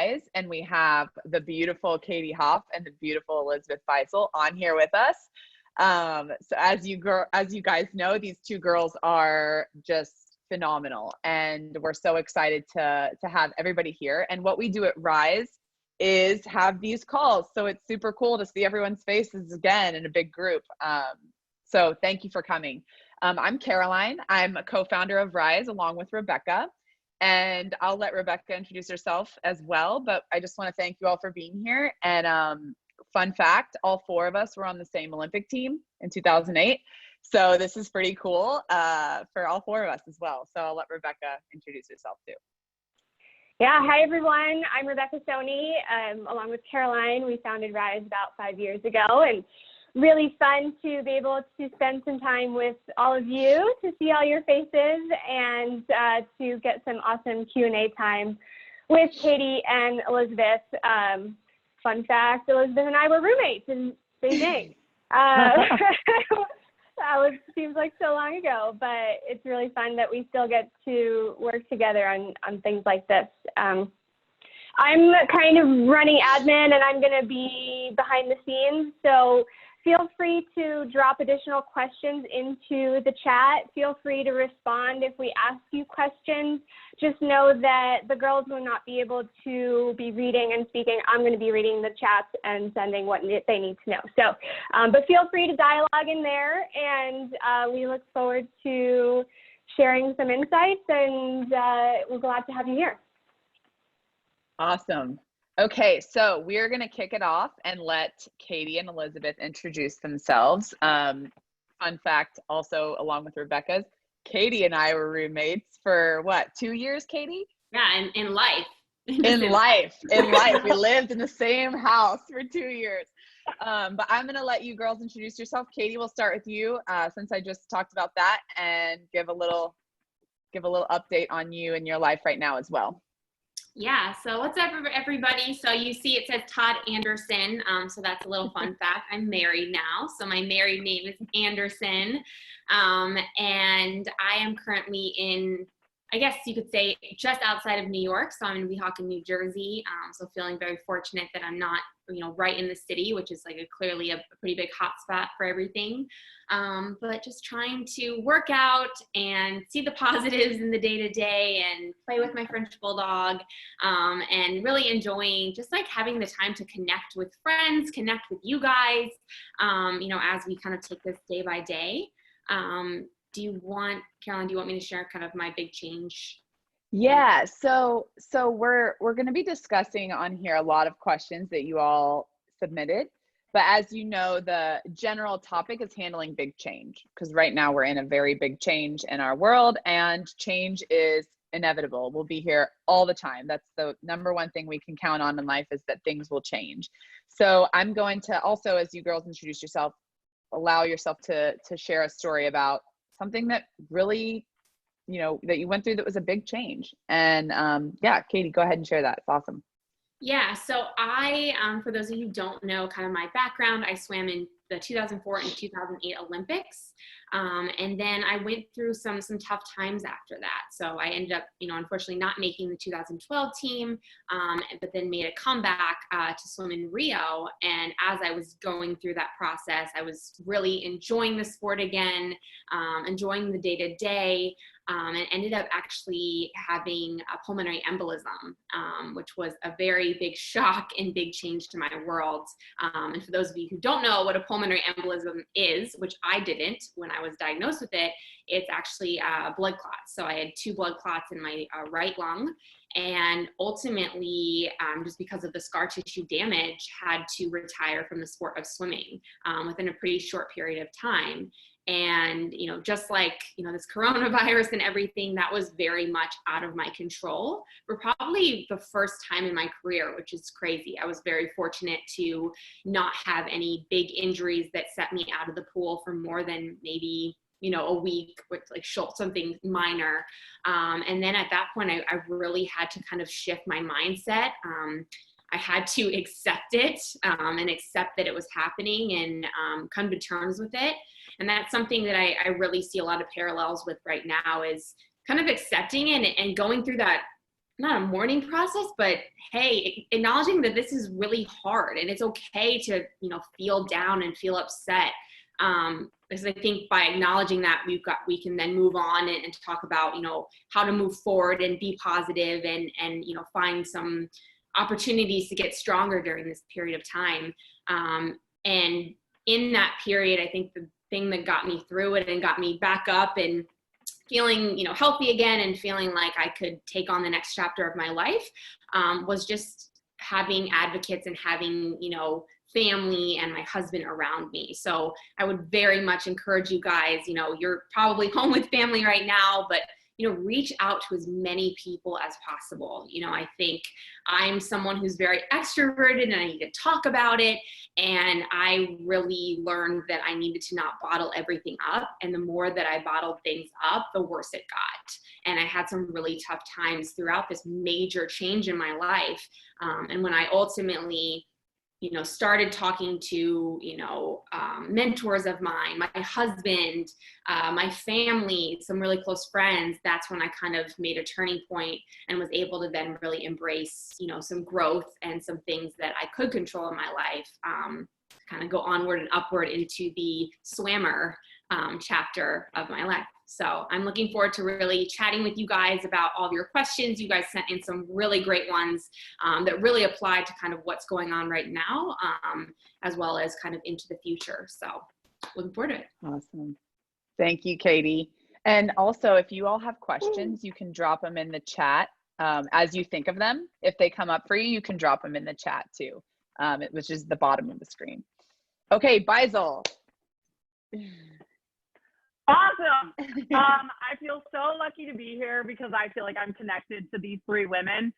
Rise, and we have the beautiful Katie Hoff and the beautiful Elizabeth Beisel on here with us. So as you guys know, these two girls are just phenomenal, and we're so excited to have everybody here. And what we do at Rise is have these calls, so it's super cool to see everyone's faces again in a big group. So thank you for coming. I'm Caroline. I'm a co-founder of Rise along with Rebecca, and I'll let Rebecca introduce herself as well, but I just want to thank you all for being here. And fun fact, all four of us were on the same Olympic team in 2008. So this is pretty cool for all four of us as well. So I'll let Rebecca introduce herself too. Yeah, hi everyone. I'm Rebecca Stoney. Along with Caroline, we founded Rise about 5 years ago, and really fun to be able to spend some time with all of you, to see all your faces, and to get some awesome Q&A time with Katie and Elizabeth. Fun fact, Elizabeth and I were roommates in Beijing. Seems like so long ago, but it's really fun that we still get to work together on things like this. I'm kind of running admin, and I'm going to be behind the scenes, so feel free to drop additional questions into the chat. Feel free to respond if we ask you questions. Just know that the girls will not be able to be reading and speaking. I'm going to be reading the chats and sending what they need to know. So, but feel free to dialogue in there, and we look forward to sharing some insights, and we're glad to have you here. Awesome. Okay, so we're going to kick it off and let Katie and Elizabeth introduce themselves. Fun fact, also along with Rebecca's, Katie and I were roommates for what, 2 years, Katie? Yeah, in life. In life. We lived in the same house for 2 years. But I'm going to let you girls introduce yourself. Katie, we'll start with you since I just talked about that, and give a little update on you and your life right now as well. Yeah, so what's up, everybody? So you see it says Todd Anderson, so that's a little fun fact. I'm married now, so my married name is Anderson, and I am currently in, I guess you could say, just outside of New York, so I'm in Weehawken, New Jersey, so feeling very fortunate that I'm not, right in the city, which is like clearly a pretty big hotspot for everything, but just trying to work out and see the positives in the day-to-day and play with my French bulldog, and really enjoying just like having the time to connect with friends, connect with you guys, as we kind of take this day by day. Caroline, do you want me to share kind of my big change? Yeah, so we're going to be discussing on here a lot of questions that you all submitted, but as you know, the general topic is handling big change, because right now we're in a very big change in our world, and change is inevitable. We'll be here all the time. That's the number one thing we can count on in life, is that things will change. So I'm going to also, as you girls introduce yourself, allow yourself to share a story about something that really, that you went through that was a big change. And yeah, Katie, go ahead and share that. It's awesome. Yeah, so I, for those of you who don't know kind of my background, I swam in the 2004 and 2008 Olympics. And then I went through some tough times after that. So I ended up, unfortunately not making the 2012 team, but then made a comeback to swim in Rio. And as I was going through that process, I was really enjoying the sport again, enjoying the day-to-day, and ended up actually having a pulmonary embolism, which was a very big shock and big change to my world. And for those of you who don't know what a pulmonary embolism is, which I didn't when I was diagnosed with it, it's actually blood clots. So I had 2 blood clots in my right lung, and ultimately, just because of the scar tissue damage, had to retire from the sport of swimming within a pretty short period of time. And, just like, this coronavirus and everything, that was very much out of my control for probably the first time in my career, which is crazy. I was very fortunate to not have any big injuries that set me out of the pool for more than maybe, a week, with like something minor. And then at that point, I really had to kind of shift my mindset. I had to accept it and accept that it was happening, and come to terms with it. And that's something that I really see a lot of parallels with right now, is kind of accepting and going through that not a mourning process, but hey, acknowledging that this is really hard and it's okay to, you know, feel down and feel upset. Because I think by acknowledging that, we can then move on and talk about, you know, how to move forward and be positive and, you know, find some opportunities to get stronger during this period of time. And in that period, I think the thing that got me through it and got me back up and feeling, you know, healthy again and feeling like I could take on the next chapter of my life, was just having advocates and having, you know, family and my husband around me. So I would very much encourage you guys, you know, you're probably home with family right now, but, you know, reach out to as many people as possible. You know, I think I'm someone who's very extroverted and I need to talk about it. And I really learned that I needed to not bottle everything up. And the more that I bottled things up, the worse it got. And I had some really tough times throughout this major change in my life. And when I ultimately, you know, started talking to, you know, mentors of mine, my husband, my family, some really close friends, that's when I kind of made a turning point and was able to then really embrace, you know, some growth and some things that I could control in my life, kind of go onward and upward into the swammer chapter of my life. So I'm looking forward to really chatting with you guys about all of your questions. You guys sent in some really great ones that really apply to kind of what's going on right now, as well as kind of into the future. So looking forward to it. Awesome. Thank you, Katie. And also, if you all have questions, you can drop them in the chat as you think of them. If they come up for you, you can drop them in the chat too, which is the bottom of the screen. Okay, Beisel. Awesome. I feel so lucky to be here because I feel like I'm connected to these three women.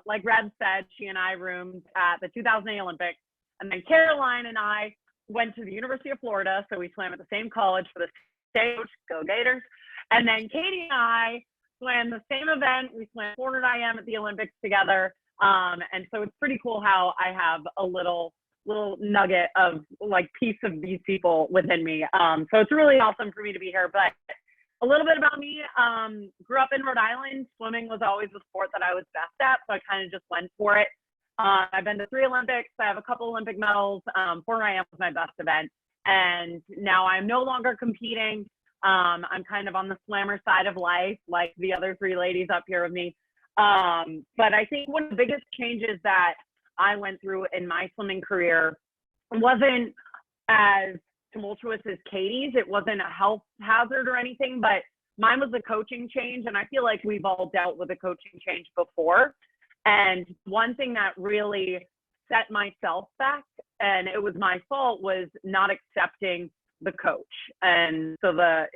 Like Red said, she and I roomed at the 2008 Olympics, and then Caroline and I went to the University of Florida, so we swam at the same college for the same coach, go Gators. And then Katie and I swam the same event. We swam 400 IM at the Olympics together. And so it's pretty cool how I have a little nugget of like piece of these people within me. So it's really awesome for me to be here. But a little bit about me, grew up in Rhode Island. Swimming was always the sport that I was best at, so I kind of just went for it. I've been to 3 Olympics. I have a couple Olympic medals. 400 IM was my best event. And now I'm no longer competing. I'm kind of on the slammer side of life, like the other 3 ladies up here with me. But I think one of the biggest changes that I went through in my swimming career wasn't as tumultuous as Katie's. It wasn't a health hazard or anything, but mine was a coaching change. And I feel like we've all dealt with a coaching change before. And one thing that really set myself back, and it was my fault, was not accepting the coach. And so the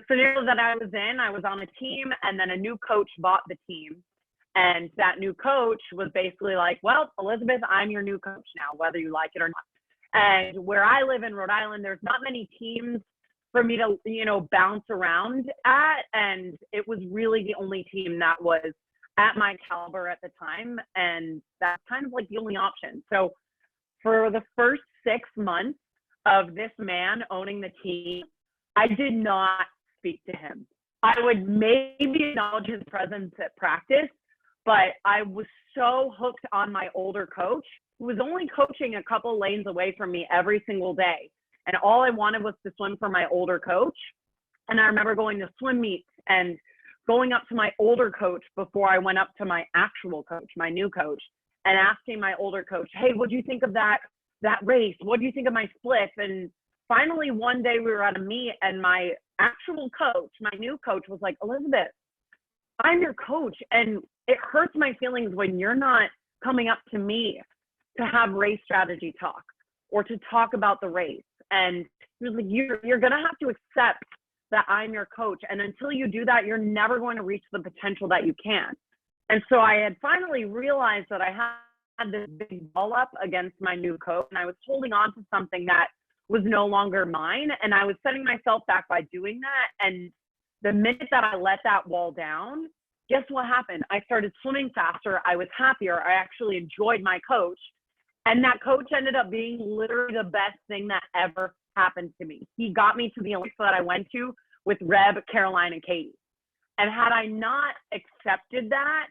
scenario that I was in, I was on a team and then a new coach bought the team. And that new coach was basically like, well, Elizabeth, I'm your new coach now, whether you like it or not. And where I live in Rhode Island, there's not many teams for me to, bounce around at. And it was really the only team that was at my caliber at the time. And that's kind of like the only option. So for the first 6 months of this man owning the team, I did not speak to him. I would maybe acknowledge his presence at practice, but I was so hooked on my older coach, who was only coaching a couple lanes away from me every single day. And all I wanted was to swim for my older coach. And I remember going to swim meets and going up to my older coach before I went up to my actual coach, my new coach, and asking my older coach, hey, what do you think of that race? What do you think of my splits? And finally, one day we were at a meet and my actual coach, my new coach, was like, Elizabeth, I'm your coach, and it hurts my feelings when you're not coming up to me to have race strategy talk or to talk about the race. And he was like, you're going to have to accept that I'm your coach. And until you do that, you're never going to reach the potential that you can. And so I had finally realized that I had this big ball up against my new coach, and I was holding on to something that was no longer mine. And I was setting myself back by doing that. And the minute that I let that wall down, guess what happened? I started swimming faster. I was happier. I actually enjoyed my coach. And that coach ended up being literally the best thing that ever happened to me. He got me to the Olympics that I went to with Reb, Caroline, and Katie. And had I not accepted that,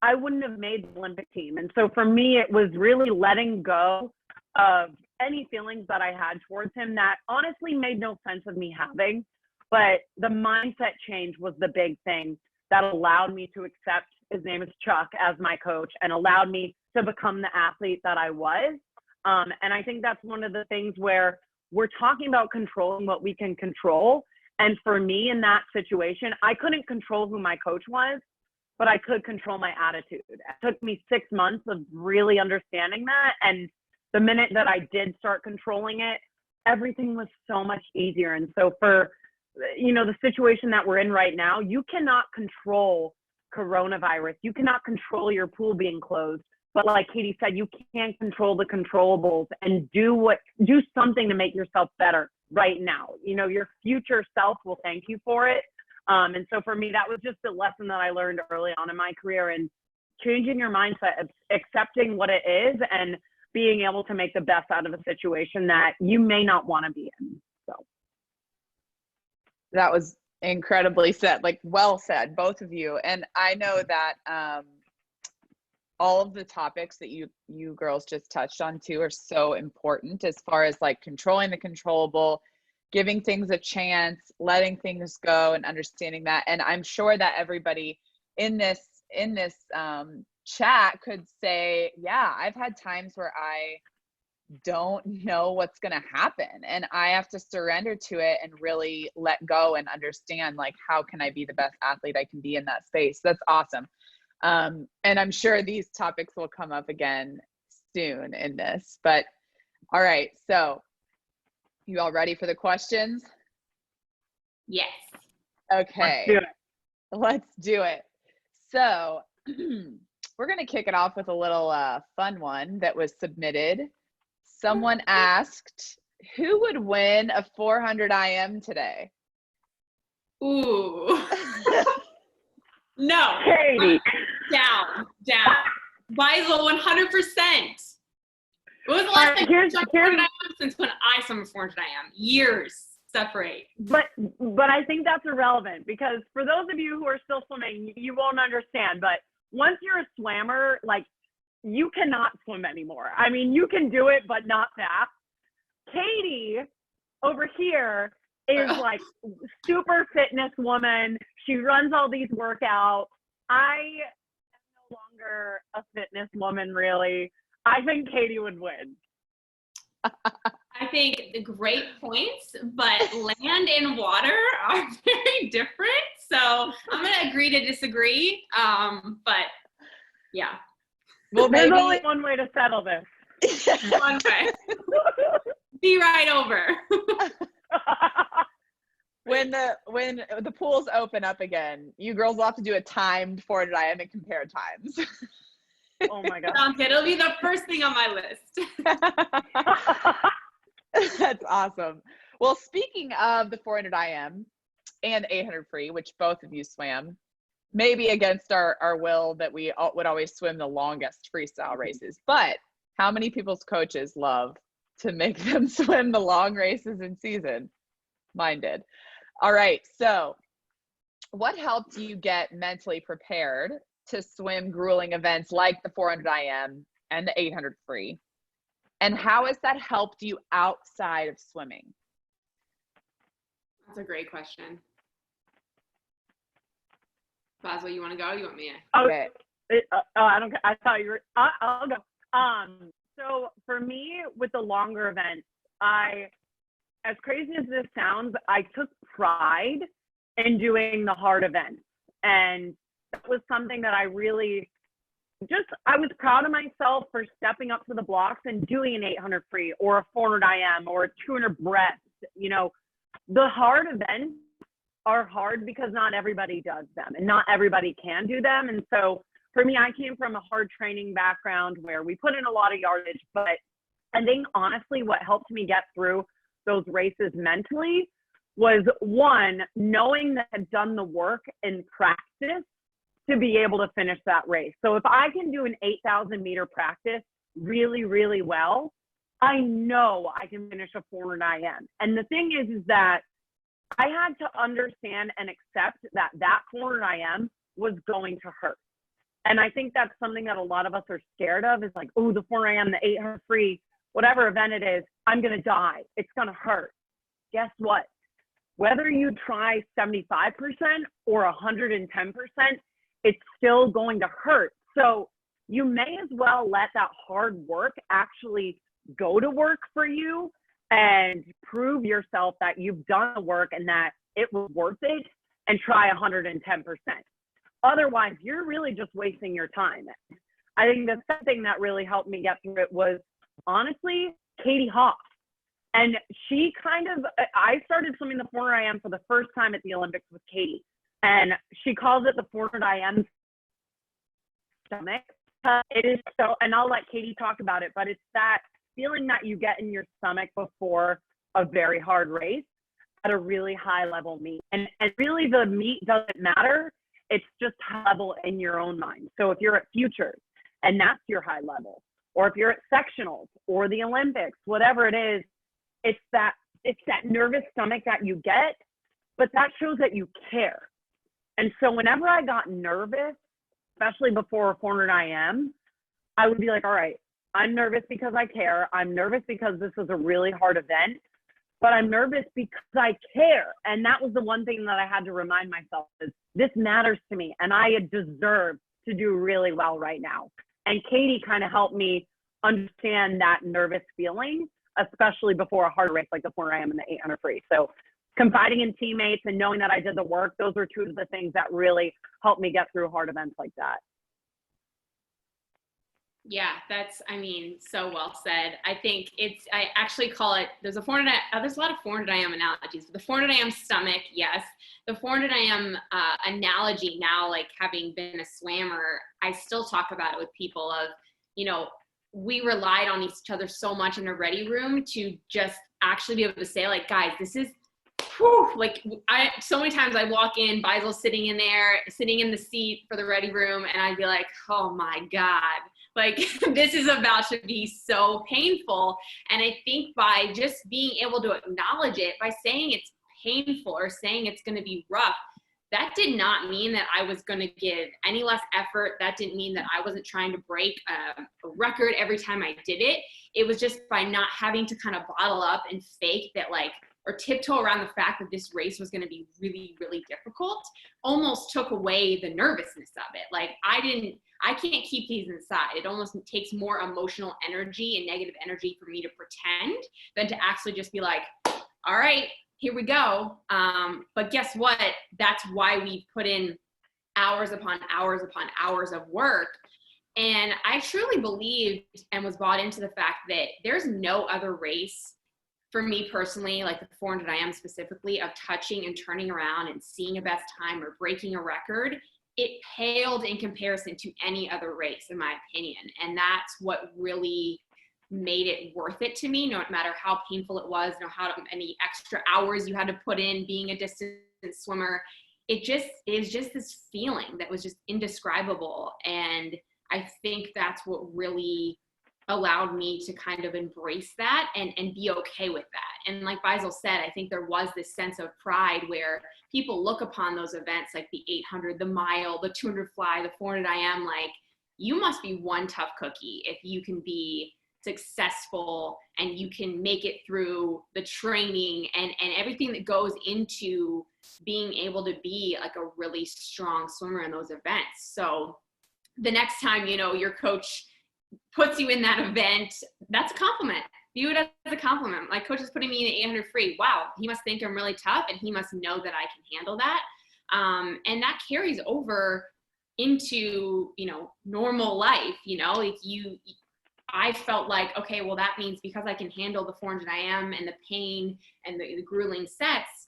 I wouldn't have made the Olympic team. And so for me, it was really letting go of any feelings that I had towards him that honestly made no sense of me having. But the mindset change was the big thing that allowed me to accept, his name is Chuck, as my coach, and allowed me to become the athlete that I was. And I think that's one of the things where we're talking about controlling what we can control. And for me in that situation, I couldn't control who my coach was, but I could control my attitude. It took me 6 months of really understanding that. And the minute that I did start controlling it, everything was so much easier. And so for, the situation that we're in right now, you cannot control coronavirus. You cannot control your pool being closed. But like Katie said, you can control the controllables and do something to make yourself better right now. Your future self will thank you for it. And so for me, that was just a lesson that I learned early on in my career, and changing your mindset, accepting what it is, and being able to make the best out of a situation that you may not want to be in. So that was incredibly said, well said, both of you. And I know that all of the topics that you girls just touched on too are so important, as far as controlling the controllable, giving things a chance, letting things go, and understanding that. And I'm sure that everybody in this chat could say, yeah, I've had times where I don't know what's going to happen, and I have to surrender to it and really let go and understand, how can I be the best athlete I can be in that space. That's awesome. And I'm sure these topics will come up again soon in this, but all right. So you all ready for the questions? Yes. Okay. Let's do it. So we're going to kick it off with a little fun one that was submitted. Someone asked, who would win a 400 IM today? Ooh. No. Katie. Down. Beisel, 100%. When was the last time you swam 400 IM? Since when I swam 400 IM? Years separate. But I think that's irrelevant, because for those of you who are still swimming, you won't understand. But once you're a swimmer, you cannot swim anymore. I mean, you can do it, but not fast. Katie over here is super fitness woman. She runs all these workouts. I am no longer a fitness woman, really. I think Katie would win. I think great points, but land and water are very different. So I'm going to agree to disagree. But yeah. Well, there's only one way to settle this. One way. Be right over. When the pools open up again, you girls will have to do a timed 400 IM and compare times. Oh my God. Sounds good. It'll be the first thing on my list. That's awesome. Well, speaking of the 400 IM and 800 free, which both of you swam, maybe against our will that we would always swim the longest freestyle races, but how many people's coaches love to make them swim the long races in season? Mine did. All right. So what helped you get mentally prepared to swim grueling events like the 400 IM and the 800 free? And how has that helped you outside of swimming? That's a great question. Beisel, you want to go? You want me to? Okay. I don't. I thought you were. I'll go. So for me, with the longer events, as crazy as this sounds, I took pride in doing the hard events, and that was something that I really I was proud of myself for stepping up to the blocks and doing an 800 free or a 400 IM or a 200 breaths. The hard events are hard because not everybody does them and not everybody can do them. And so for me, I came from a hard training background where we put in a lot of yardage, but I think honestly what helped me get through those races mentally was, one, knowing that I'd done the work in practice to be able to finish that race. So if I can do an 8,000 meter practice really, really well, I know I can finish a 400 IM. And the thing is that I had to understand and accept that that 400 IM was going to hurt. And I think that's something that a lot of us are scared of, is like, oh, the 400 IM, the 800 free, whatever event it is, I'm going to die. It's going to hurt. Guess what? Whether you try 75% or 110%, it's still going to hurt. So you may as well let that hard work actually go to work for you and prove yourself that you've done the work and that it was worth it, and try 110%. Otherwise, you're really just wasting your time. I think the second thing that really helped me get through it was, honestly, Katie Hoff. And she I started swimming the 400 IM for the first time at the Olympics with Katie. And she calls it the 400 IM stomach. It is so, and I'll let Katie talk about it, but it's that feeling that you get in your stomach before a very hard race at a really high level meet. And really the meet doesn't matter. It's just high level in your own mind. So if you're at futures and that's your high level, or if you're at sectionals or the Olympics, whatever it is, it's that nervous stomach that you get, but that shows that you care. And so whenever I got nervous, especially before a 400 IM, I would be like, all right, I'm nervous because I care. I'm nervous because this is a really hard event, but I'm nervous because I care. And that was the one thing that I had to remind myself, is this matters to me and I deserve to do really well right now. And Katie kind of helped me understand that nervous feeling, especially before a hard race like the 400 IM and the 800 free. So confiding in teammates and knowing that I did the work, those are two of the things that really helped me get through hard events like that. Yeah, that's, I mean, so well said. I think I actually call it, there's a 400, there's a lot of 400 IM analogies. The 400 IM stomach, yes. The 400 IM analogy now, like having been a swimmer, I still talk about it with people of, you know, we relied on each other so much in the ready room to just actually be able to say, like, guys, this is, whew, like, so many times I walk in, Beisel sitting in there, sitting in the seat for the ready room, and I'd be like, oh my God, like, this is about to be so painful. And I think by just being able to acknowledge it, by saying it's painful or saying it's going to be rough, that did not mean that I was going to give any less effort. That didn't mean that I wasn't trying to break a record every time I did it. It was just by not having to kind of bottle up and fake that, like, or tiptoe around the fact that this race was going to be really, really difficult, almost took away the nervousness of it. Like, I can't keep these inside. It almost takes more emotional energy and negative energy for me to pretend than to actually just be like, all right, here we go. But guess what? That's why we put in hours upon hours upon hours of work. And I truly believed and was bought into the fact that there's no other race for me personally, like the 400 IM specifically, of touching and turning around and seeing a best time or breaking a record. It paled in comparison to any other race, in my opinion. And that's what really made it worth it to me, no matter how painful it was, no how many extra hours you had to put in being a distance swimmer. It is just this feeling that was just indescribable. And I think that's what really allowed me to kind of embrace that and be okay with that. And like Beisel said, I think there was this sense of pride where people look upon those events like the 800, the mile, the 200 fly, the 400 IM, like, you must be one tough cookie if you can be successful and you can make it through the training and everything that goes into being able to be like a really strong swimmer in those events. So the next time, you know, your coach puts you in that event, that's a compliment. View it as a compliment. My coach is putting me in the 800 free. Wow, he must think I'm really tough and he must know that I can handle that. And that carries over into, you know, normal life. You know, if I felt like, okay, well, that means because I can handle the 400 IM and the pain and the grueling sets,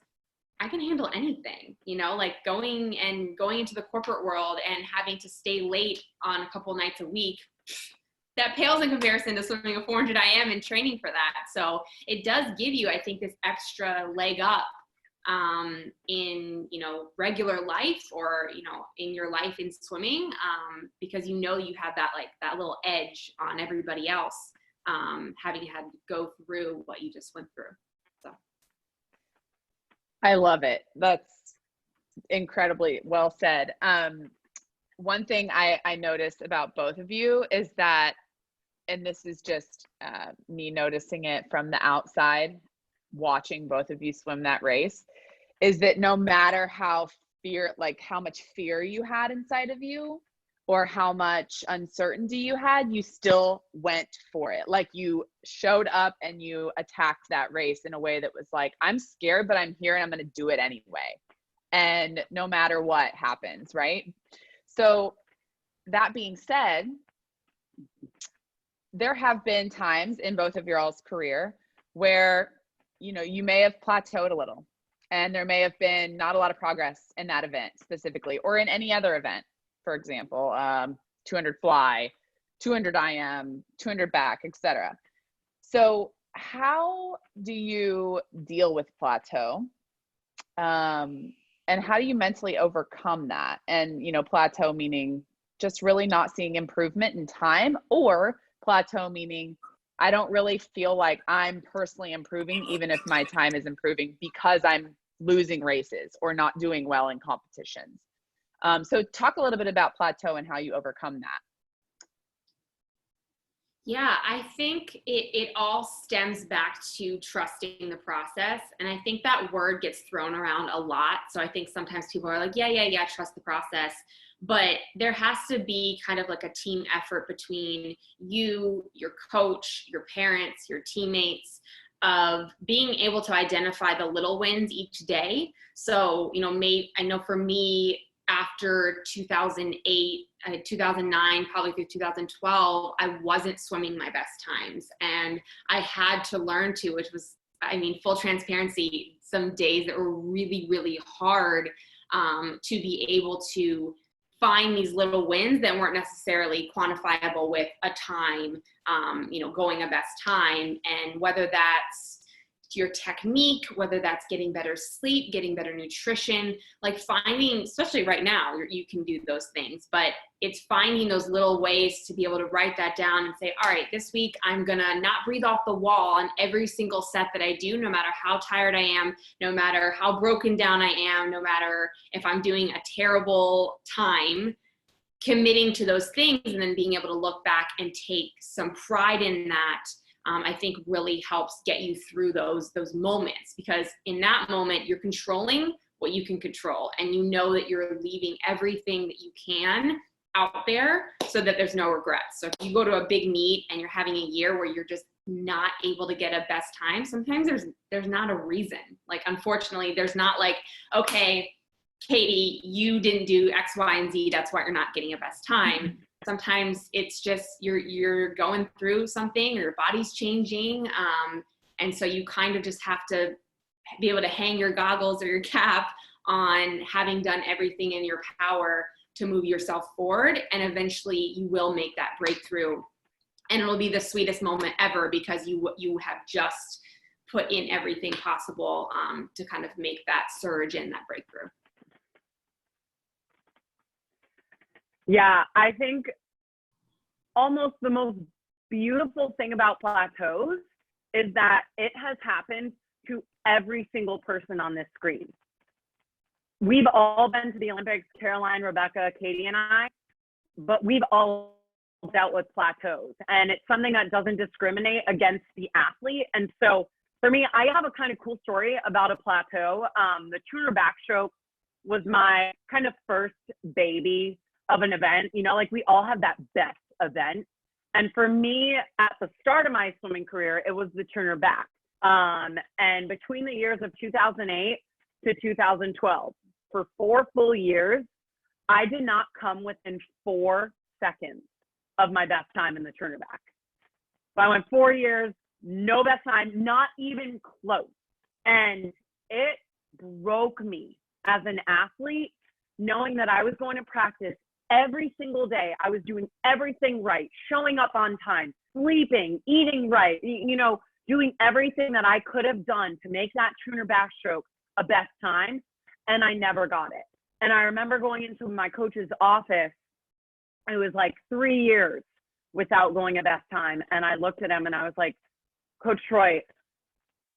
I can handle anything, you know, like going into the corporate world and having to stay late on a couple nights a week, that pales in comparison to swimming a 400 IM and training for that. So it does give you, I think, this extra leg up in, you know, regular life or, you know, in your life in swimming, because you know you have that, like, that little edge on everybody else, having had to go through what you just went through. So. I love it. That's incredibly well said. One thing I noticed about both of you is that, and this is just me noticing it from the outside, watching both of you swim that race, is that no matter how much fear you had inside of you, or how much uncertainty you had, you still went for it. Like, you showed up and you attacked that race in a way that was like, I'm scared, but I'm here and I'm going to do it anyway. And no matter what happens, right? So that being said, there have been times in both of your all's career where, you may have plateaued a little, and there may have been not a lot of progress in that event specifically, or in any other event. For example, 200 fly, 200 IM, 200 back, etc. So how do you deal with plateau? And how do you mentally overcome that? And, plateau meaning just really not seeing improvement in time, or plateau meaning I don't really feel like I'm personally improving, even if my time is improving, because I'm losing races or not doing well in competitions. So talk a little bit about plateau and how you overcome that. Yeah, I think it all stems back to trusting the process. And I think that word gets thrown around a lot. So I think sometimes people are like, yeah, trust the process. But there has to be kind of like a team effort between you, your coach, your parents, your teammates, of being able to identify the little wins each day. So, I know for me, after 2008, 2009, probably through 2012, I wasn't swimming my best times. And I had to learn to, which was, full transparency, some days that were really, really hard to be able to find these little wins that weren't necessarily quantifiable with a time, going a best time. And whether that's your technique, whether that's getting better sleep, getting better nutrition, like finding, especially right now, you can do those things, but it's finding those little ways to be able to write that down and say, all right, this week I'm gonna not breathe off the wall on every single set that I do, no matter how tired I am, no matter how broken down I am, no matter if I'm doing a terrible time, committing to those things and then being able to look back and take some pride in that. I think really helps get you through those moments, because in that moment you're controlling what you can control, and you know that you're leaving everything that you can out there so that there's no regrets. So if you go to a big meet and you're having a year where you're just not able to get a best time, sometimes there's not a reason. Like, unfortunately, there's not like, okay, Katie, you didn't do X, Y, and Z, that's why you're not getting a best time. Sometimes it's just you're going through something, or your body's changing, and so you kind of just have to be able to hang your goggles or your cap on having done everything in your power to move yourself forward, and eventually you will make that breakthrough, and it'll be the sweetest moment ever, because you have just put in everything possible to kind of make that surge and that breakthrough. Yeah, I think almost the most beautiful thing about plateaus is that it has happened to every single person on this screen. We've all been to the Olympics, Caroline, Rebecca, Katie, and I, but we've all dealt with plateaus, and it's something that doesn't discriminate against the athlete. And so for me, I have a kind of cool story about a plateau. The 200 backstroke was my kind of first baby of an event. Like, we all have that best event. And for me, at the start of my swimming career, it was the Turner back. And between the years of 2008 to 2012, for 4 full years, I did not come within 4 seconds of my best time in the Turner back. So I went 4 years, no best time, not even close. And it broke me as an athlete, knowing that I was going to practice every single day. I was doing everything right, showing up on time, sleeping, eating right, doing everything that I could have done to make that Turner backstroke a best time, and I never got it. And I remember going into my coach's office, it was like 3 years without going a best time, and I looked at him and I was like, Coach Troy,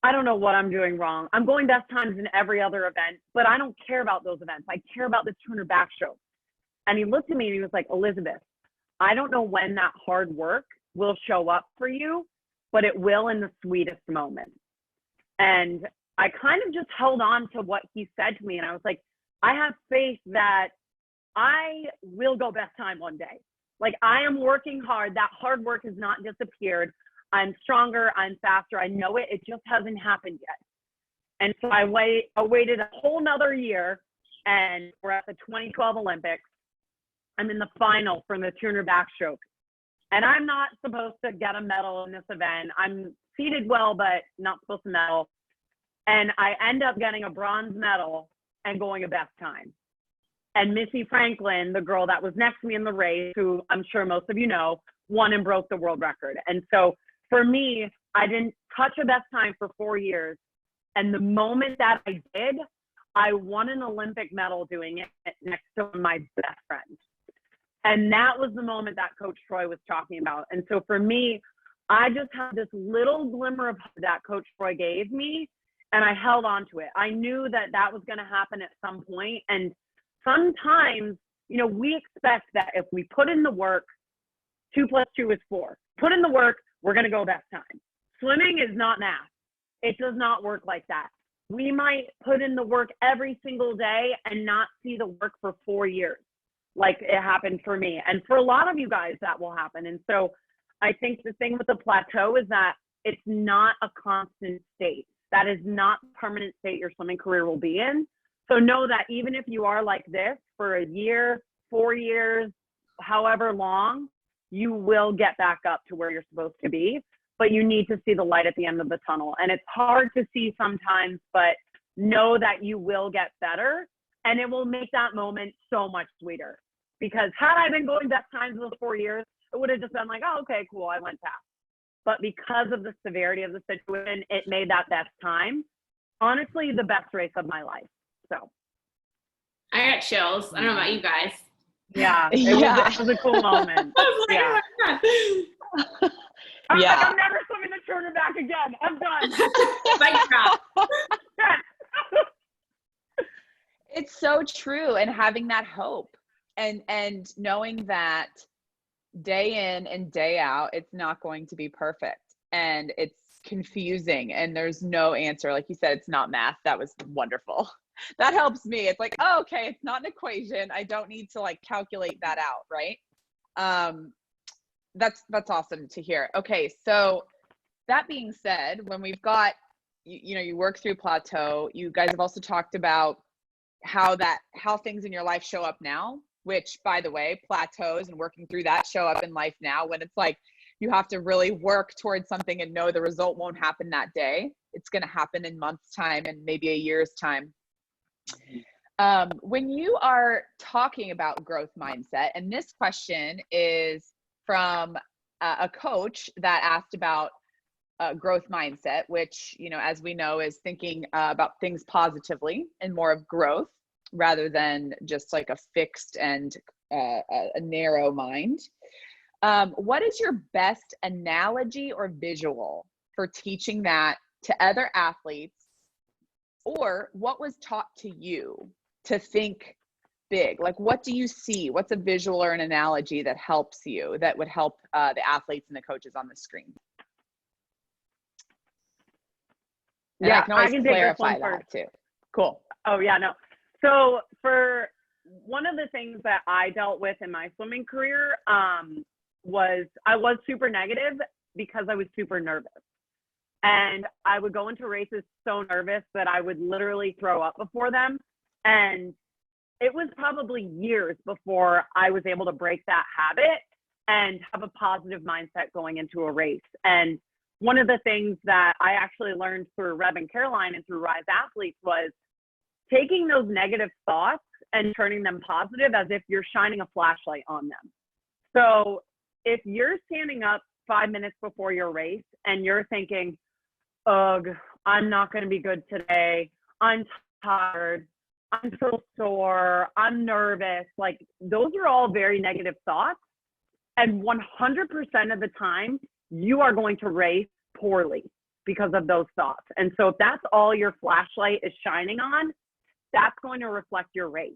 I don't know what I'm doing wrong. I'm going best times in every other event, but I don't care about those events. I care about this 200 backstroke. And he looked at me and he was like, Elizabeth, I don't know when that hard work will show up for you, but it will in the sweetest moment. And I kind of just held on to what he said to me. And I was like, I have faith that I will go best time one day. Like, I am working hard. That hard work has not disappeared. I'm stronger. I'm faster. I know it. It just hasn't happened yet. And so I waited a whole nother year, and we're at the 2012 Olympics. I'm in the final for the 200 backstroke. And I'm not supposed to get a medal in this event. I'm seated well, but not supposed to medal. And I end up getting a bronze medal and going a best time. And Missy Franklin, the girl that was next to me in the race, who I'm sure most of you know, won and broke the world record. And so for me, I didn't touch a best time for 4 years. And the moment that I did, I won an Olympic medal doing it next to my best friend. And that was the moment that Coach Troy was talking about. And so for me, I just had this little glimmer of hope that Coach Troy gave me, and I held on to it. I knew that that was going to happen at some point. And sometimes, you know, we expect that if we put in the work, 2 + 2 is 4. Put in the work, we're going to go best time. Swimming is not math. It does not work like that. We might put in the work every single day and not see the work for 4 years, like it happened for me. And for a lot of you guys, that will happen. And so I think the thing with the plateau is that it's not a constant state. That is not the permanent state your swimming career will be in. So know that even if you are like this for a year, 4 years, however long, you will get back up to where you're supposed to be, but you need to see the light at the end of the tunnel. And it's hard to see sometimes, but know that you will get better, and it will make that moment so much sweeter. Because had I been going best times those 4 years, it would have just been like, oh, okay, cool, I went past. But because of the severity of the situation, it made that best time, honestly, the best race of my life. So I got chills. I don't know about you guys. yeah, it was a cool moment. I was like, Yeah. oh my God. Yeah. I'm never swimming the Turner back again. I'm done. Mic drop. It's so true. And having that hope and knowing that day in and day out, it's not going to be perfect and it's confusing and there's no answer. Like you said, it's not math. That was wonderful. That helps me. It's like, oh, okay, it's not an equation. I don't need to like calculate that out. Right. That's awesome to hear. Okay. So that being said, when we've got, you work through plateau, you guys have also talked about how things in your life show up now, which by the way, plateaus and working through that show up in life now when it's like, you have to really work towards something and know the result won't happen that day. It's going to happen in months' time and maybe a year's time. When you are talking about growth mindset, and this question is from a coach that asked about growth mindset, which, as we know, is thinking about things positively and more of growth rather than just like a fixed and a narrow mind. What is your best analogy or visual for teaching that to other athletes? Or what was taught to you to think big? Like, what do you see? What's a visual or an analogy that helps you, that would help the athletes and the coaches on the screen? And yeah, I can always clarify that first. too. Cool. Oh, yeah, no. So for one of the things that I dealt with in my swimming career was I was super negative because I was super nervous. And I would go into races so nervous that I would literally throw up before them. And it was probably years before I was able to break that habit and have a positive mindset going into a race. And one of the things that I actually learned through Rev and Caroline and through Rise Athletes was taking those negative thoughts and turning them positive as if you're shining a flashlight on them. So if you're standing up 5 minutes before your race and you're thinking, ugh, I'm not going to be good today, I'm tired, I'm so sore, I'm nervous, like those are all very negative thoughts. And 100% of the time, you are going to race poorly because of those thoughts. And so if that's all your flashlight is shining on, that's going to reflect your race.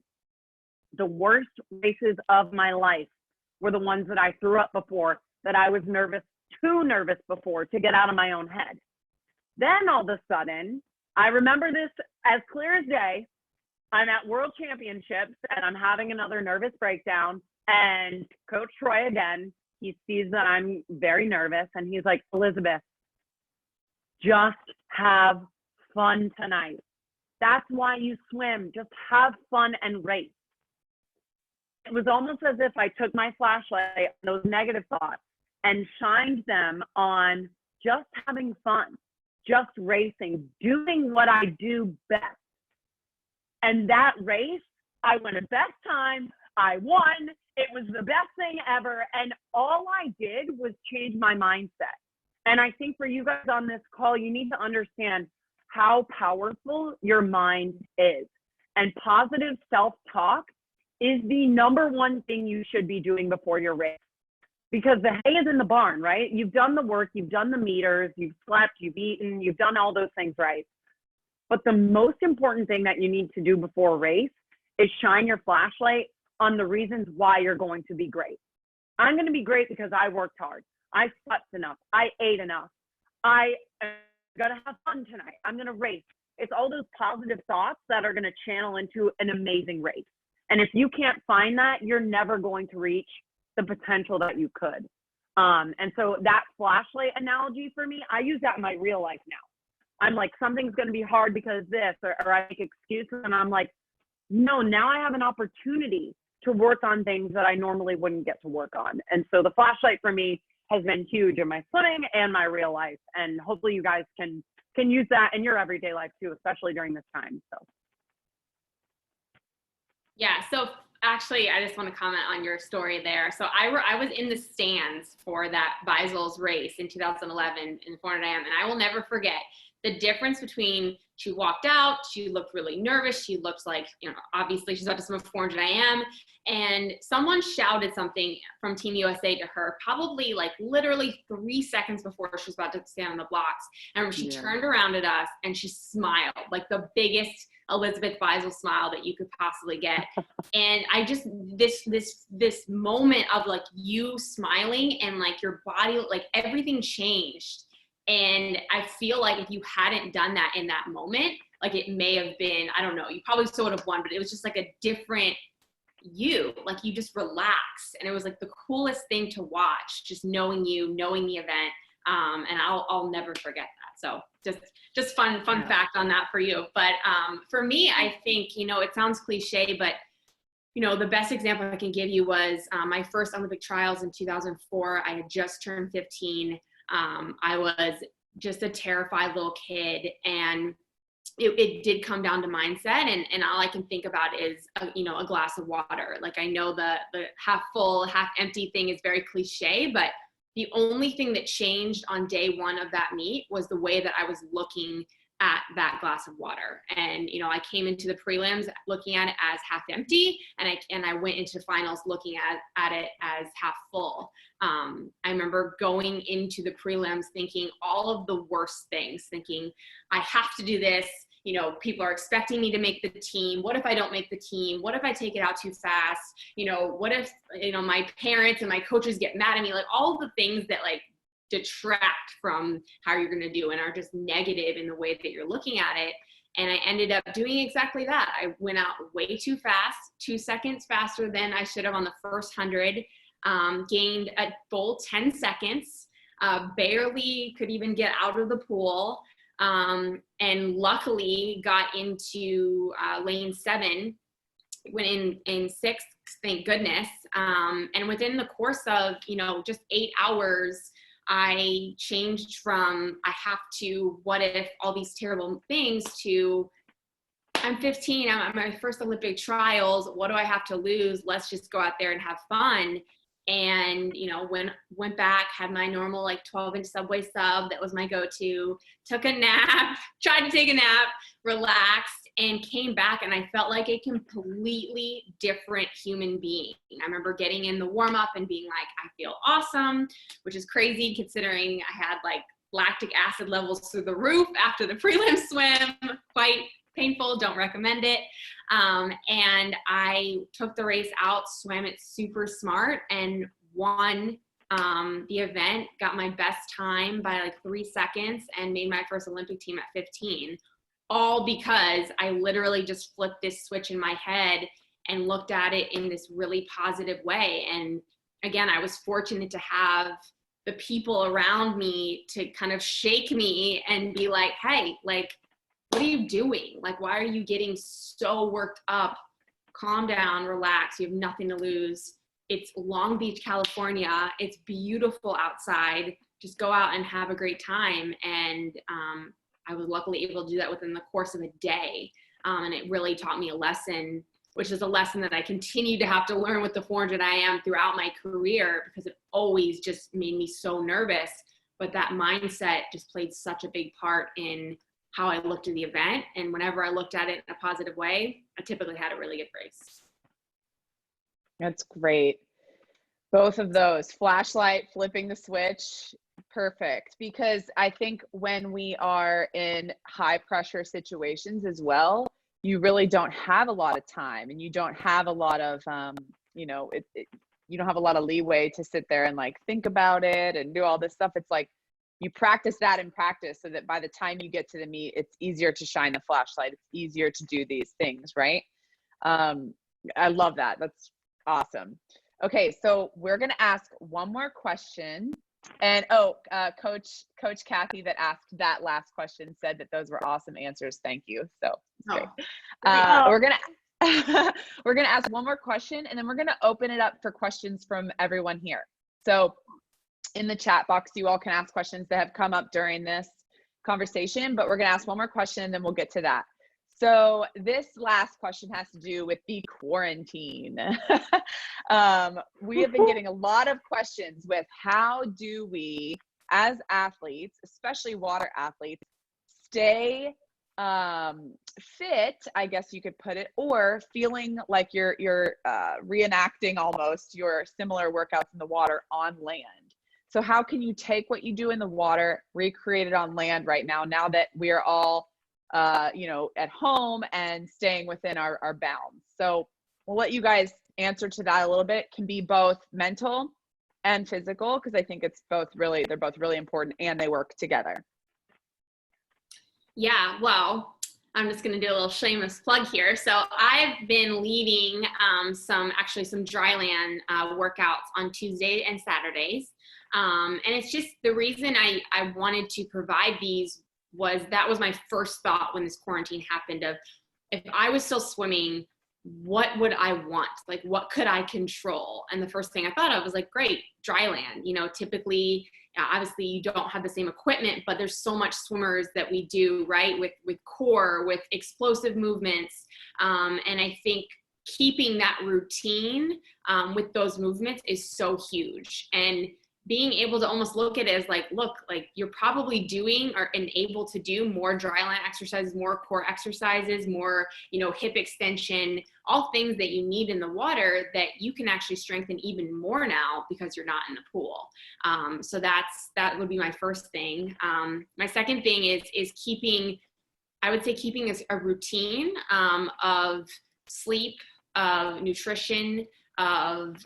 The worst races of my life were the ones that I threw up before, that I was too nervous before to get out of my own head. Then all of a sudden, I remember this as clear as day. I'm at World Championships and I'm having another nervous breakdown. And Coach Troy, again, he sees that I'm very nervous and he's like, Elizabeth, just have fun tonight. That's why you swim. Just have fun and race. It was almost as if I took my flashlight, those negative thoughts, and shined them on just having fun, just racing, doing what I do best. And that race, I went at best time, I won, it was the best thing ever, and all I did was change my mindset. And I think for you guys on this call, you need to understand how powerful your mind is. And positive self-talk is the number one thing you should be doing before your race. Because the hay is in the barn, right? You've done the work, you've done the meters, you've slept, you've eaten, you've done all those things right. But the most important thing that you need to do before a race is shine your flashlight on the reasons why you're going to be great. I'm going to be great because I worked hard. I slept enough. I ate enough. I am going to have fun tonight. I'm going to race. It's all those positive thoughts that are going to channel into an amazing race. And if you can't find that, you're never going to reach the potential that you could. And so that flashlight analogy for me, I use that in my real life now. I'm like, something's going to be hard because this, or I make excuses, and I'm like, no, now I have an opportunity to work on things that I normally wouldn't get to work on. And so the flashlight for me has been huge in my swimming and my real life. And hopefully you guys can use that in your everyday life too, especially during this time. So. Yeah, so actually, I just want to comment on your story there. So I was in the stands for that Beisel's race in 2011 in 400 AM, and I will never forget the difference between she walked out, she looked really nervous, she looked like, obviously she's about to swim 400 IM, and someone shouted something from Team USA to her, probably like literally 3 seconds before she was about to stand on the blocks. And she turned around at us and she smiled, like the biggest Elizabeth Beisel smile that you could possibly get. And I just, this moment of like you smiling and like your body, like everything changed. And I feel like if you hadn't done that in that moment, like it may have been, I don't know, you probably still would have won, but it was just like a different you, like you just relaxed. And it was like the coolest thing to watch, just knowing you, knowing the event. And I'll never forget that. So just fun fact on that for you. But for me, I think, it sounds cliche, but the best example I can give you was my first Olympic trials in 2004. I had just turned 15. I was just a terrified little kid, and it did come down to mindset, and all I can think about is a glass of water. Like, I know the half full, half empty thing is very cliche, but the only thing that changed on day one of that meet was the way that I was looking at that glass of water. And I came into the prelims looking at it as half empty, and I went into finals looking at it as half full. I remember going into the prelims thinking all of the worst things, thinking I have to do this. People are expecting me to make the team. What if I don't make the team? What if I take it out too fast? What if my parents and my coaches get mad at me? Like all the things that like detract from how you're going to do and are just negative in the way that you're looking at it. And I ended up doing exactly that. I went out way too fast, 2 seconds faster than I should have on the first 100, gained a full 10 seconds, barely could even get out of the pool, and luckily got into lane 7, went in 6th, thank goodness. And within the course of, just 8 hours, I changed from I have to, what if, all these terrible things to I'm 15, I'm at my first Olympic trials. What do I have to lose? Let's just go out there and have fun. And, went back, had my normal like 12-inch Subway sub. That was my go-to. Took a nap, tried to take a nap, relaxed, and came back. And I felt like a completely different human being. I remember getting in the warm-up and being like, I feel awesome, which is crazy considering I had like lactic acid levels through the roof after the prelim swim. Quite painful, don't recommend it. And I took the race out, swam it super smart, and won the event, got my best time by like 3 seconds, and made my first Olympic team at 15. All because I literally just flipped this switch in my head and looked at it in this really positive way. And again, I was fortunate to have the people around me to kind of shake me and be like, hey, like, what are you doing? Like, why are you getting so worked up? Calm down, relax. You have nothing to lose. It's Long Beach, California. It's beautiful outside. Just go out and have a great time. And I was luckily able to do that within the course of a day. And it really taught me a lesson, which is a lesson that I continue to have to learn with the 400 IM throughout my career, because it always just made me so nervous. But that mindset just played such a big part in how I looked at the event. And whenever I looked at it in a positive way, I typically had a really good race. That's great. Both of those, flashlight, flipping the switch, perfect. Because I think when we are in high pressure situations as well, you really don't have a lot of time, and you don't have a lot of, you know, you don't have a lot of leeway to sit there and like think about it and do all this stuff. It's like you practice that in practice so that by the time you get to the meet, it's easier to shine the flashlight. It's easier to do these things, right? I love that. That's awesome. Okay, so we're gonna ask one more question. And Coach Kathy that asked that last question said that those were awesome answers. Thank you. So great. We're gonna ask one more question, and then we're gonna open it up for questions from everyone here. So in the chat box, you all can ask questions that have come up during this conversation, but we're gonna ask one more question and then we'll get to that. So this last question has to do with the quarantine. We have been getting a lot of questions with how do we, as athletes, especially water athletes, stay fit, I guess you could put it, or feeling like you're reenacting almost your similar workouts in the water on land. So how can you take what you do in the water, recreate it on land right now that we are all you know, at home and staying within our bounds? So we'll let you guys answer to that a little bit. It can be both mental and physical, because I think it's both really, they're both really important and they work together. Yeah, well, I'm just going to do a little shameless plug here. So I've been leading some dryland workouts on Tuesday and Saturdays. And it's just the reason I wanted to provide these was that was my first thought when this quarantine happened of, if I was still swimming, what would I want? Like, what could I control? And the first thing I thought of was like, great, dryland. You know, typically, obviously you don't have the same equipment, but there's so much swimmers that we do, right? With core, with explosive movements. And I think keeping that routine with those movements is so huge. And being able to almost look at it as like, look, like you're probably doing and able to do more dryland exercises, more core exercises, more, you know, hip extension, all things that you need in the water that you can actually strengthen even more now because you're not in the pool. So that would be my first thing. My second thing is keeping, I would say keeping a routine of sleep, of nutrition, of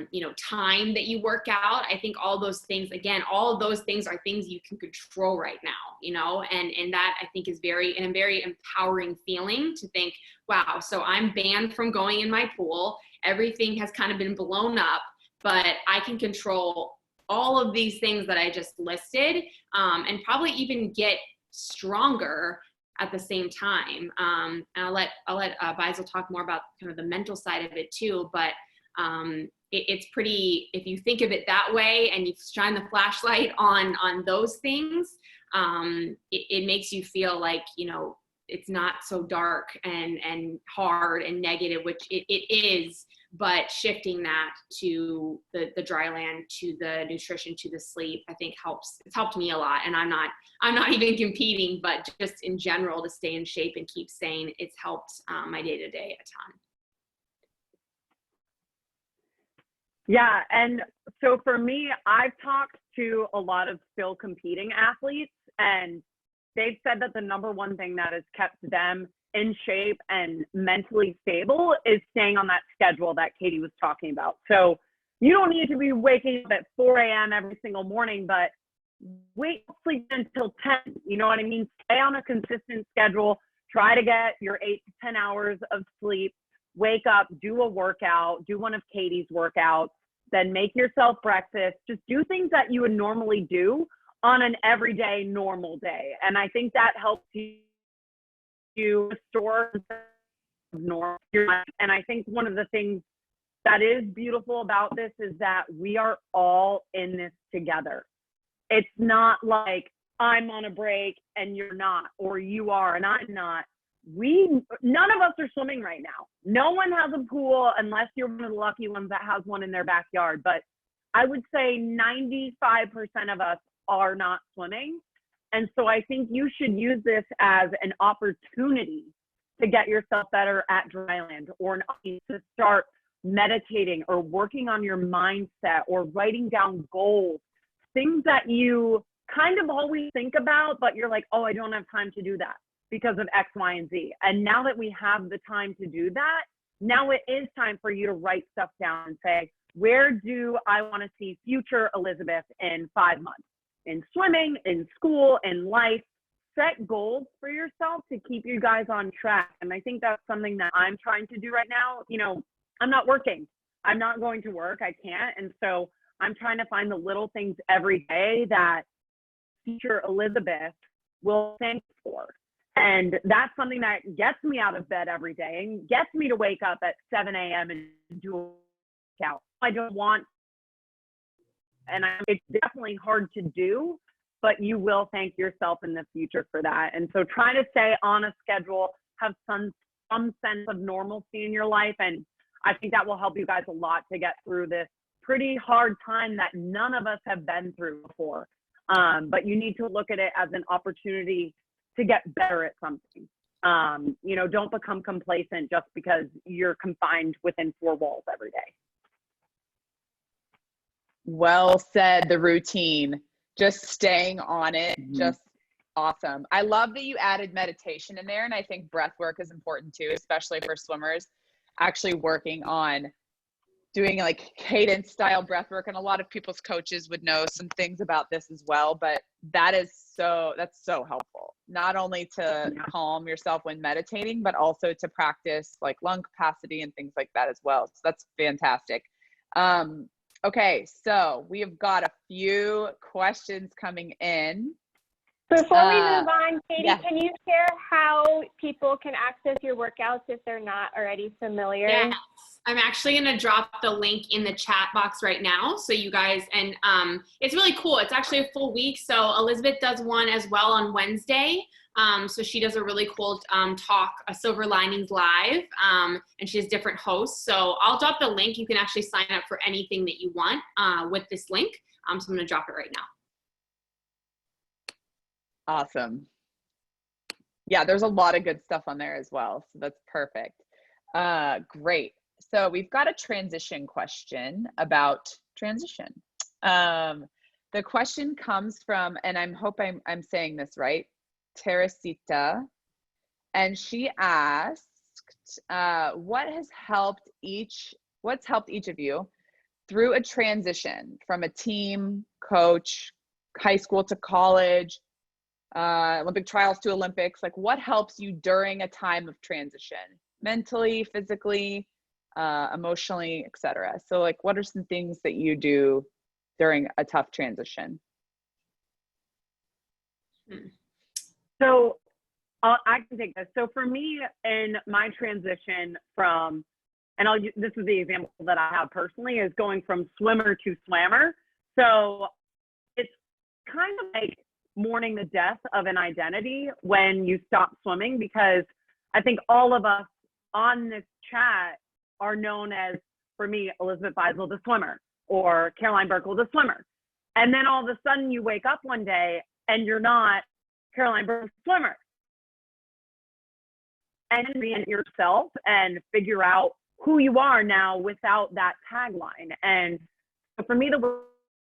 you know, time that you work out. I think all those things, again, all of those things are things you can control right now, you know, and that I think is a very empowering feeling to think, wow, so I'm banned from going in my pool. Everything has kind of been blown up, but I can control all of these things that I just listed, and probably even get stronger at the same time. And I'll let Beisel talk more about kind of the mental side of it too, but it's pretty, if you think of it that way and you shine the flashlight on those things, it makes you feel like, you know, it's not so dark and hard and negative, which it is, but shifting that to the dry land, to the nutrition, to the sleep, I think helps. It's helped me a lot. And I'm not even competing, but just in general to stay in shape and keep sane, it's helped my day-to-day a ton. Yeah. And so for me, I've talked to a lot of still competing athletes, and they've said that the number one thing that has kept them in shape and mentally stable is staying on that schedule that Katie was talking about. So you don't need to be waking up at 4 a.m. every single morning, but wait, sleep until 10. You know what I mean? Stay on a consistent schedule. Try to get your 8 to 10 hours of sleep. Wake up, do a workout, do one of Katie's workouts, then make yourself breakfast. Just do things that you would normally do on an everyday normal day. And I think that helps you restore normal. And I think one of the things that is beautiful about this is that we are all in this together. It's not like I'm on a break and you're not, or you are and I'm not. None of us are swimming right now. No one has a pool unless you're one of the lucky ones that has one in their backyard. But I would say 95% of us are not swimming. And so I think you should use this as an opportunity to get yourself better at dryland, or to start meditating or working on your mindset or writing down goals, things that you kind of always think about, but you're like, oh, I don't have time to do that because of X, Y, and Z. And now that we have the time to do that, now it is time for you to write stuff down and say, where do I want to see future Elizabeth in 5 months? In swimming, in school, in life. Set goals for yourself to keep you guys on track. And I think that's something that I'm trying to do right now. You know, I'm not working. I'm not going to work. I can't. And so I'm trying to find the little things every day that future Elizabeth will thank for. And that's something that gets me out of bed every day and gets me to wake up at 7 a.m. and do a workout. I don't want, and it's definitely hard to do, but you will thank yourself in the future for that. And so try to stay on a schedule, have some sense of normalcy in your life. And I think that will help you guys a lot to get through this pretty hard time that none of us have been through before. But you need to look at it as an opportunity to get better at something. You know, don't become complacent just because you're confined within 4 walls every day. Well said. The routine, just staying on it, just awesome. I love that you added meditation in there. And I think breath work is important too, especially for swimmers, actually working on doing like cadence style breath work. And a lot of people's coaches would know some things about this as well, but that's so helpful, not only to calm yourself when meditating, but also to practice like lung capacity and things like that as well. So that's fantastic. Okay, so we have got a few questions coming in. Before we move on, Katie, yeah. Can you share how people can access your workouts if they're not already familiar? Yes, I'm actually going to drop the link in the chat box right now. So you guys, and it's really cool. It's actually a full week. So Elizabeth does one as well on Wednesday. So she does a really cool talk, a Silver Linings Live, and she has different hosts. So I'll drop the link. You can actually sign up for anything that you want with this link. So I'm going to drop it right now. Awesome. Yeah, there's a lot of good stuff on there as well. So that's perfect. Great. So we've got a transition question about transition. The question comes from, and I hope I'm saying this right, Teresita, and she asked, what's helped each of you through a transition from a team, coach, high school to college, Olympic trials to Olympics? Like, what helps you during a time of transition, mentally, physically, emotionally, etc.? So like, what are some things that you do during a tough transition? So I can take this. So for me, in my transition from, and this is the example that I have personally, is going from swimmer to swammer. So it's kind of like mourning the death of an identity when you stop swimming, because I think all of us on this chat are known as, for me, Elizabeth Beisel, the swimmer, or Caroline Burckle, the swimmer. And then all of a sudden you wake up one day and you're not Caroline Burckle, the swimmer. And reinvent yourself and figure out who you are now without that tagline. And so for me, the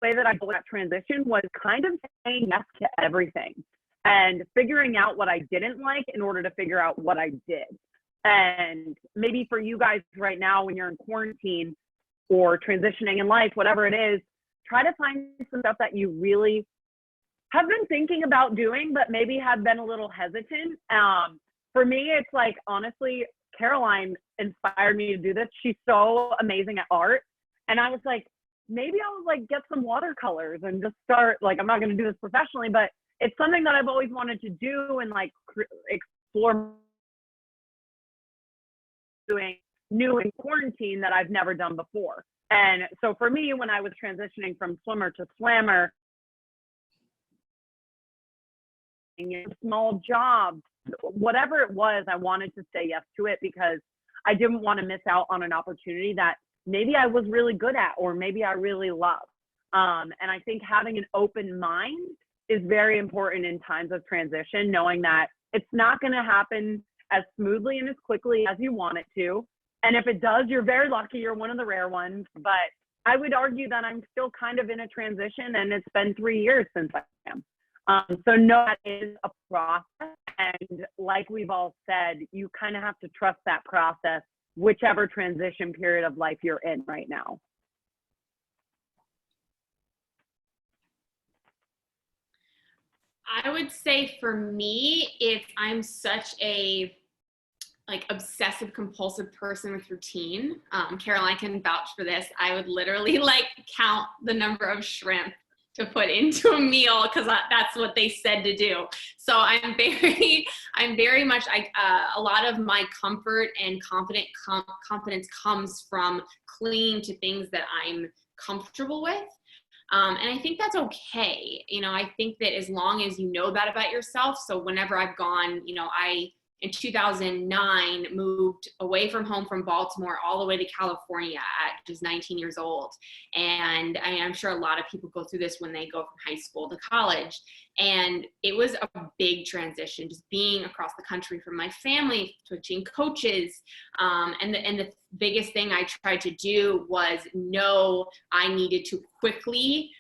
way that I built that transition was kind of saying yes to everything and figuring out what I didn't like in order to figure out what I did. And maybe for you guys right now, when you're in quarantine or transitioning in life, whatever it is, try to find some stuff that you really have been thinking about doing, but maybe have been a little hesitant. For me, it's like, honestly, Caroline inspired me to do this. She's so amazing at art. And I was like, maybe I'll like get some watercolors and just start, like, I'm not going to do this professionally, but it's something that I've always wanted to do and like explore doing new in quarantine that I've never done before. And so for me, when I was transitioning from swimmer to slammer, small jobs, whatever it was, I wanted to say yes to it because I didn't want to miss out on an opportunity that maybe I was really good at or maybe I really love. And I think having an open mind is very important in times of transition, knowing that it's not going to happen as smoothly and as quickly as you want it to. And if it does, you're very lucky. You're one of the rare ones. But I would argue that I'm still kind of in a transition, and it's been 3 years since I am. So no, that is a process. And like we've all said, you kind of have to trust that process, whichever transition period of life you're in right now. I would say for me, if I'm such a like obsessive compulsive person with routine, Caroline can vouch for this. I would literally like count the number of shrimp to put into a meal because that's what they said to do. So I'm very much, a lot of my comfort and confidence comes from clinging to things that I'm comfortable with. And I think that's okay. You know, I think that as long as you know that about yourself. So whenever I've gone, you know, in 2009 moved away from home from Baltimore all the way to California at just 19 years old. And I'm sure a lot of people go through this when they go from high school to college. And it was a big transition, just being across the country from my family, switching coaches. And the biggest thing I tried to do was know I needed to quickly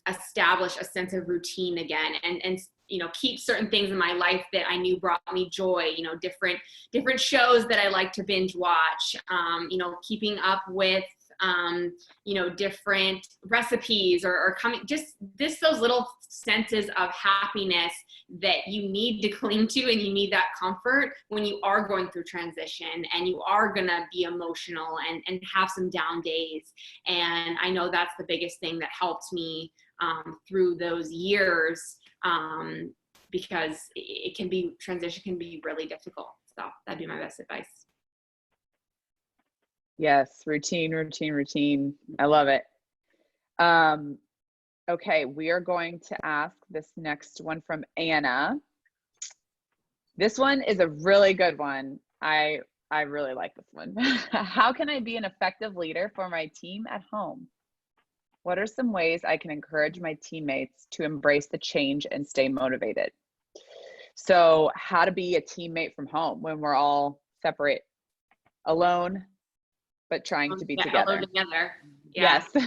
establish a sense of routine again, and you know, keep certain things in my life that I knew brought me joy, you know, different shows that I like to binge watch, you know, keeping up with, you know, different recipes or coming, just those little senses of happiness that you need to cling to, and you need that comfort when you are going through transition and you are gonna be emotional and have some down days. And I know that's the biggest thing that helped me through those years, because transition can be really difficult. So that'd be my best advice. Yes, routine. I love it. Okay, we are going to ask this next one from Anna. This one is a really good one. I really like this one. How can I be an effective leader for my team at home? What are some ways I can encourage my teammates to embrace the change and stay motivated? So how to be a teammate from home when we're all separate, alone, but trying to be together. Alone together. Yeah. Yes.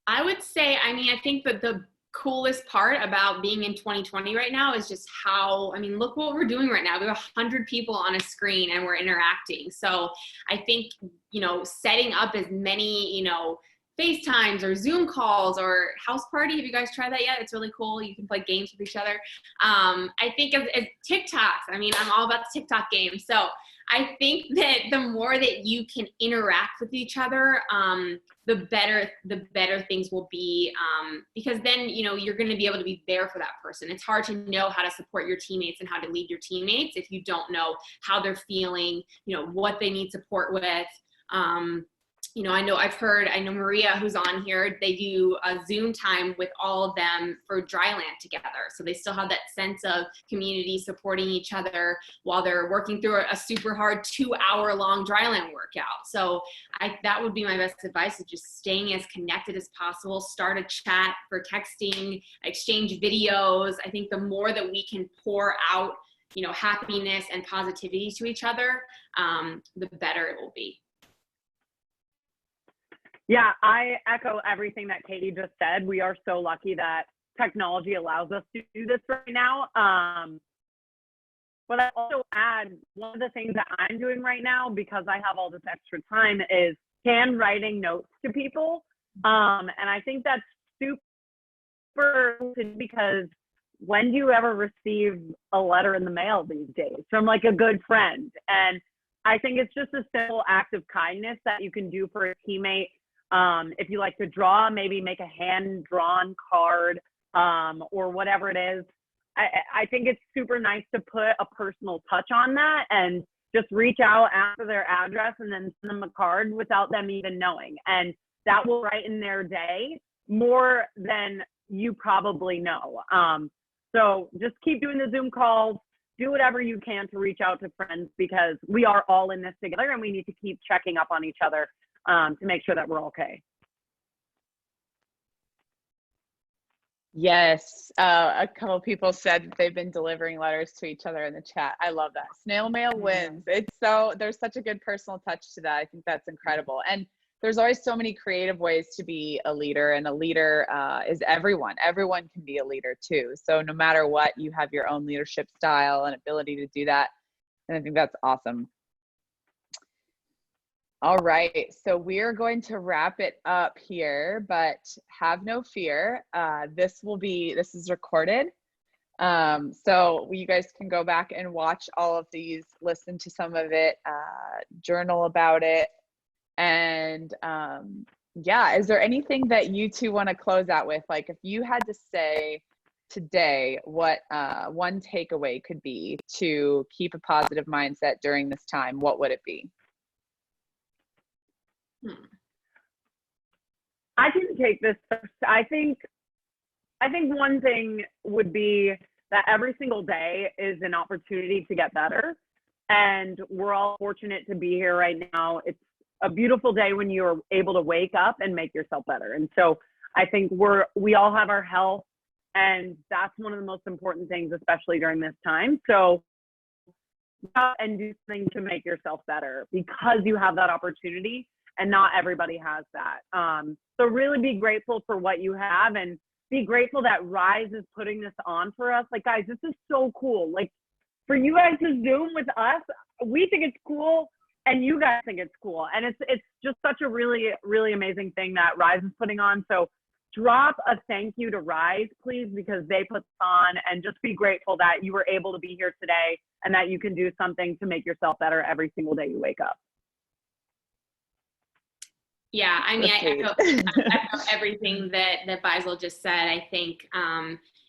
I would say, I mean, I think that the coolest part about being in 2020 right now is just how, I mean, look what we're doing right now. We have 100 people on a screen and we're interacting. So I think, you know, setting up as many, you know, FaceTimes or Zoom calls or house party. Have you guys tried that yet? It's really cool. You can play games with each other. I think as TikToks, I mean, I'm all about the TikTok game. So I think that the more that you can interact with each other, the better things will be, because then, you know, you're going to be able to be there for that person. It's hard to know how to support your teammates and how to lead your teammates if you don't know how they're feeling, you know, what they need support with. You know, I know Maria, who's on here, they do a Zoom time with all of them for dryland together. So they still have that sense of community supporting each other while they're working through a super hard 2-hour-long dryland workout. So that would be my best advice, is just staying as connected as possible. Start a chat for texting, exchange videos. I think the more that we can pour out happiness and positivity to each other, the better it will be. Yeah, I echo everything that Katie just said. We are so lucky that technology allows us to do this right now. But I also add, one of the things that I'm doing right now, because I have all this extra time, is handwriting notes to people. And I think that's super, because when do you ever receive a letter in the mail these days from like a good friend? And I think it's just a simple act of kindness that you can do for a teammate. If you like to draw, maybe make a hand-drawn card, or whatever it is. I think it's super nice to put a personal touch on that and just reach out after their address and then send them a card without them even knowing. And that will brighten their day more than you probably know. So just keep doing the Zoom calls, do whatever you can to reach out to friends, because we are all in this together and we need to keep checking up on each other to make sure that we're okay. Yes, a couple people said that they've been delivering letters to each other in the chat. I love that. Snail mail wins. There's such a good personal touch to that. I think that's incredible. And there's always so many creative ways to be a leader, and a leader is everyone. Everyone can be a leader too. So no matter what, you have your own leadership style and ability to do that. And I think that's awesome. All right, so we're going to wrap it up here, but have no fear. This is recorded. So you guys can go back and watch all of these, listen to some of it, journal about it. And yeah, is there anything that you two want to close out with? Like, if you had to say today what one takeaway could be to keep a positive mindset during this time, what would it be? I can take this first. I think one thing would be that every single day is an opportunity to get better. And we're all fortunate to be here right now. It's a beautiful day when you're able to wake up and make yourself better. And so I think we all have our health, and that's one of the most important things, especially during this time. So and do something to make yourself better, because you have that opportunity. And not everybody has that. So really be grateful for what you have, and be grateful that Rise is putting this on for us. Like, guys, this is so cool. Like, for you guys to Zoom with us, we think it's cool, and you guys think it's cool. And it's just such a really, really amazing thing that Rise is putting on. So drop a thank you to Rise, please, because they put this on, and just be grateful that you were able to be here today and that you can do something to make yourself better every single day you wake up. Yeah, I mean, I echo everything that Beisel just said. I think,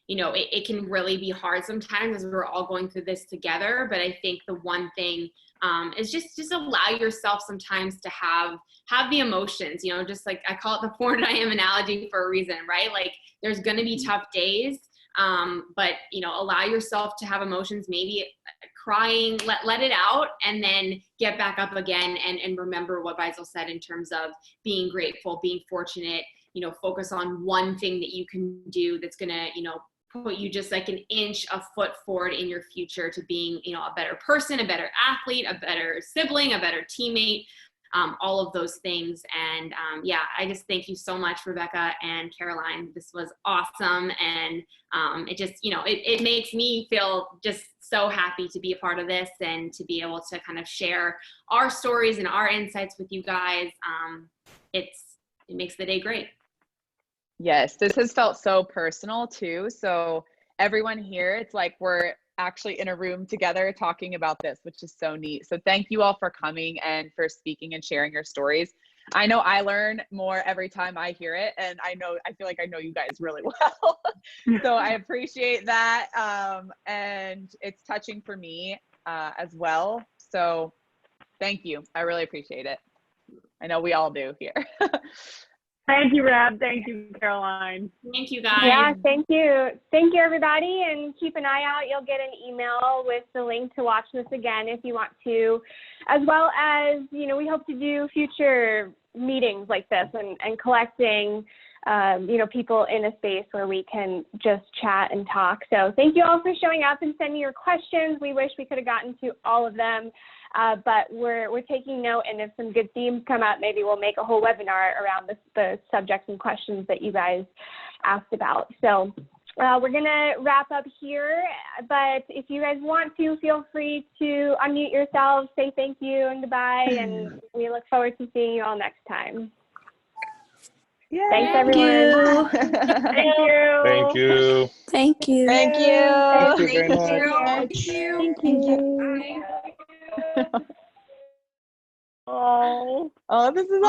it can really be hard sometimes as we're all going through this together. But I think the one thing is just allow yourself sometimes to have the emotions, just like I call it the 4 I am analogy for a reason, right? Like, there's going to be tough days, but, allow yourself to have emotions, maybe crying, let it out, and then get back up again and remember what Beisel said in terms of being grateful, being fortunate, focus on one thing that you can do that's going to, put you just like an inch, a foot forward in your future to being, a better person, a better athlete, a better sibling, a better teammate, all of those things. And yeah, I just thank you so much, Rebecca and Caroline. This was awesome. And it just, it makes me feel just so happy to be a part of this and to be able to kind of share our stories and our insights with you guys. It makes the day great. Yes, this has felt so personal too. So everyone here, it's like we're actually in a room together talking about this, which is so neat. So thank you all for coming and for speaking and sharing your stories. I know I learn more every time I hear it, and I feel like I know you guys really well. So I appreciate that. And it's touching for me as well. So thank you. I really appreciate it. I know we all do here. Thank you, Reb. Thank you, Caroline. Thank you, guys. Yeah, thank you. Thank you, everybody. And keep an eye out. You'll get an email with the link to watch this again if you want to, as well as, we hope to do future meetings like this and collecting people in a space where we can just chat and talk. So thank you all for showing up and sending your questions. We wish we could have gotten to all of them, but we're taking note, and if some good themes come up, maybe we'll make a whole webinar around the subjects and questions that you guys asked about. So we're going to wrap up here, but if you guys want to, feel free to unmute yourselves, say thank you and goodbye, and we look forward to seeing you all next time. Yay. Thanks, everyone. Thank you. Thank you. Thank you. Thank you. Thank you very much. Thank you. Thank you. Bye. Oh. Oh, this is